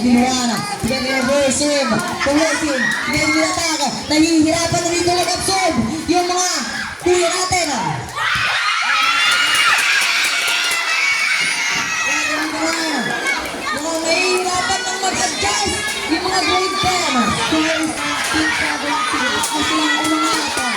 Dinuana. Reversive. Pulesing. Nahihirapan. Nahihirapan na dito mag-absorb. Yung mga kuya natin. Mukhang nahihirapan ng mag-adjust. Yung mga grade 10. Guys, team 17. Kasi lang ang mga ito.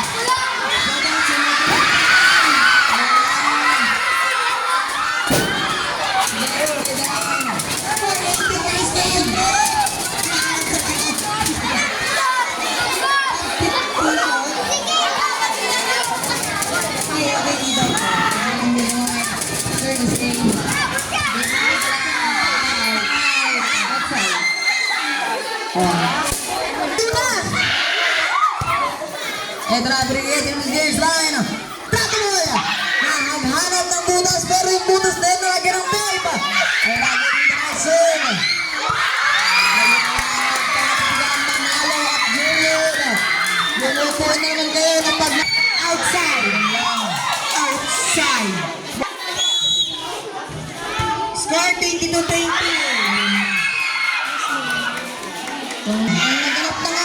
Ito na, Brigade in the James line. Tatuloy! Naghanap ng butas, pero yung butas na yun nalagyan ng tape. Ay lagi dito na soon. Manalo at Julian. Lulutuin na naman kayo na pag outside. Outside. Score 22-20. Naganap na nga.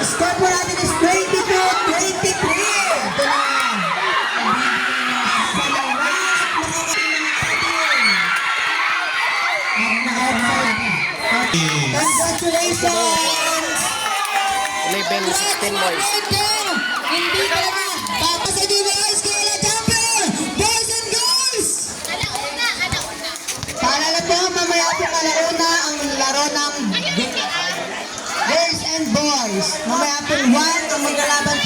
Score po natin is 22-23. Ito na. Sa lawas, congratulations! 11-16 boys. Hindi talaga. Papa sa DBI School na champion! Boys and girls! Paalala po, mamaya po alauna ang laro ng girls and boys. Mamaya po 1 ang maglalaban